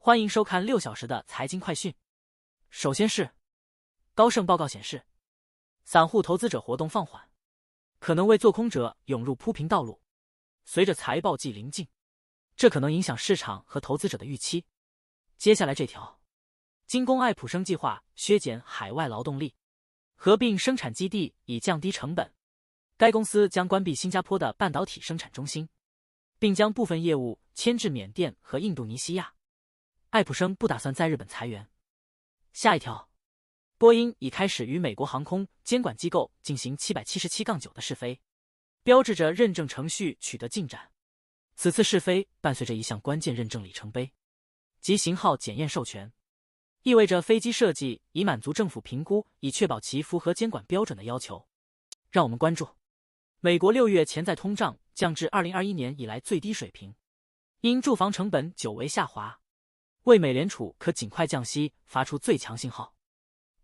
欢迎收看6小时的财经快讯。首先是高盛报告显示，散户投资者活动放缓，可能为做空者涌入铺平道路。随着财报季临近，这可能影响市场和投资者的预期。接下来这条，精工爱普生计划削减海外劳动力，合并生产基地以降低成本。该公司将关闭新加坡的半导体生产中心，并将部分业务迁至缅甸和印度尼西亚。爱普生不打算在日本裁员。下一条，波音已开始与美国航空监管机构进行777-9的试飞，标志着认证程序取得进展。此次试飞伴随着一项关键认证里程碑，即型号检验授权，意味着飞机设计已满足政府评估，以确保其符合监管标准的要求。让我们关注，美国6月潜在通胀降至2021年以来最低水平，因住房成本久违下滑，为美联储可尽快降息发出最强信号。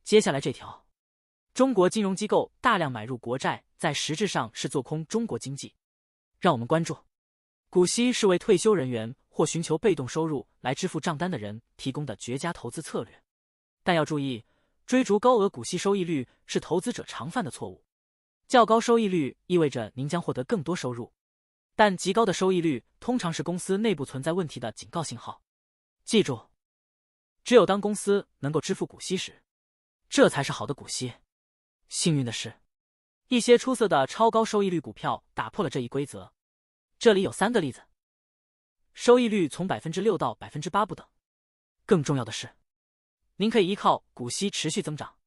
接下来这条，中国金融机构大量买入国债，在实质上是做空中国经济。让我们关注，股息是为退休人员或寻求被动收入来支付账单的人提供的绝佳投资策略。但要注意，追逐高额股息收益率是投资者常犯的错误。较高收益率意味着您将获得更多收入，但极高的收益率通常是公司内部存在问题的警告信号。记住，只有当公司能够支付股息时，这才是好的股息。幸运的是，一些出色的超高收益率股票打破了这一规则。这里有3个例子，收益率从6%到8%不等。更重要的是，您可以依靠股息持续增长。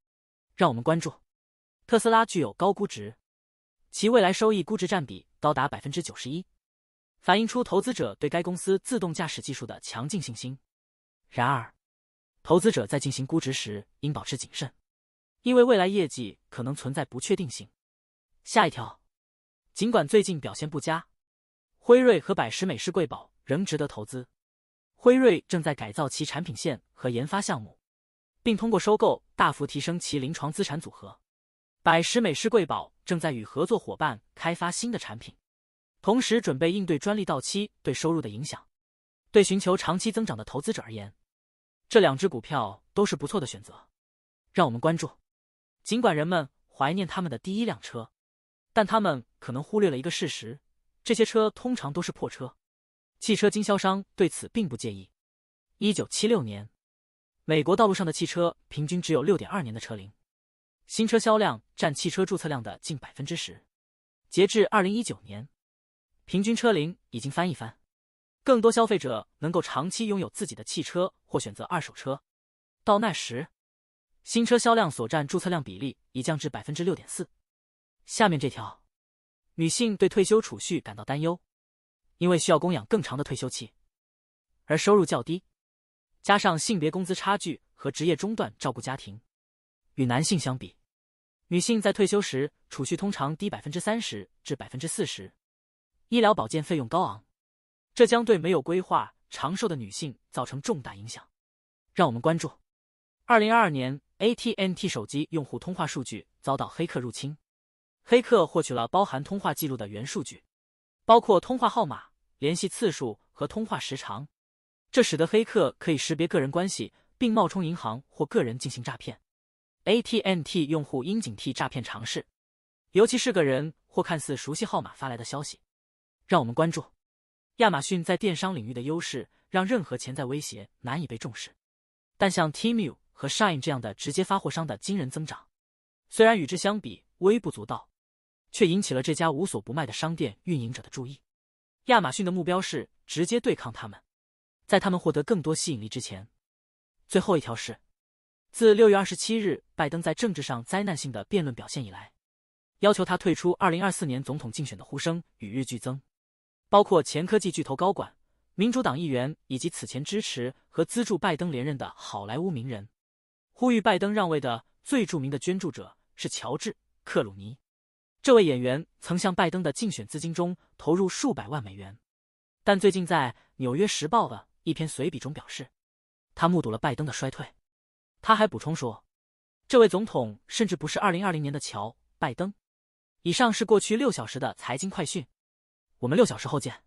让我们关注，特斯拉具有高估值，其未来收益估值占比高达 91%， 反映出投资者对该公司自动驾驶技术的强劲信心。然而，投资者在进行估值时应保持谨慎，因为未来业绩可能存在不确定性。下一条，尽管最近表现不佳，辉瑞和百时美式贵宝仍值得投资。辉瑞正在改造其产品线和研发项目，并通过收购大幅提升其临床资产组合。百时美式贵宝正在与合作伙伴开发新的产品，同时准备应对专利到期对收入的影响。对寻求长期增长的投资者而言，这2只股票都是不错的选择。让我们关注，尽管人们怀念他们的第一辆车，但他们可能忽略了一个事实，这些车通常都是破车。汽车经销商对此并不介意。1976年，美国道路上的汽车平均只有 6.2 年的车龄，新车销量占汽车注册量的近 10%。 截至2019年，平均车龄已经翻一番。更多消费者能够长期拥有自己的汽车或选择二手车，到那时，新车销量所占注册量比例已降至 6.4%。 下面这条，女性对退休储蓄感到担忧，因为需要供养更长的退休期，而收入较低，加上性别工资差距和职业中断照顾家庭。与男性相比，女性在退休时储蓄通常低 30% 至 40%， 医疗保健费用高昂，这将对没有规划长寿的女性造成重大影响。让我们关注，2022年 AT&T 手机用户通话数据遭到黑客入侵，黑客获取了包含通话记录的原数据，包括通话号码、联系次数和通话时长，这使得黑客可以识别个人关系并冒充银行或个人进行诈骗。AT&T 用户应警惕诈骗尝试，尤其是个人或看似熟悉号码发来的消息。让我们关注，亚马逊在电商领域的优势让任何潜在威胁难以被重视，但像 Temu 和 Shine 这样的直接发货商的惊人增长，虽然与之相比微不足道，却引起了这家无所不卖的商店运营者的注意。亚马逊的目标是直接对抗他们，在他们获得更多吸引力之前。最后一条是，自6月27日拜登在政治上灾难性的辩论表现以来，要求他退出2024年总统竞选的呼声与日俱增，包括前科技巨头高管、民主党议员以及此前支持和资助拜登连任的好莱坞名人。呼吁拜登让位的最著名的捐助者是乔治·克鲁尼，这位演员曾向拜登的竞选资金中投入数百万美元，但最近在《纽约时报》的一篇随笔中表示，他目睹了拜登的衰退。他还补充说，这位总统甚至不是2020年的乔·拜登。以上是过去6小时的财经快讯，我们6小时后见。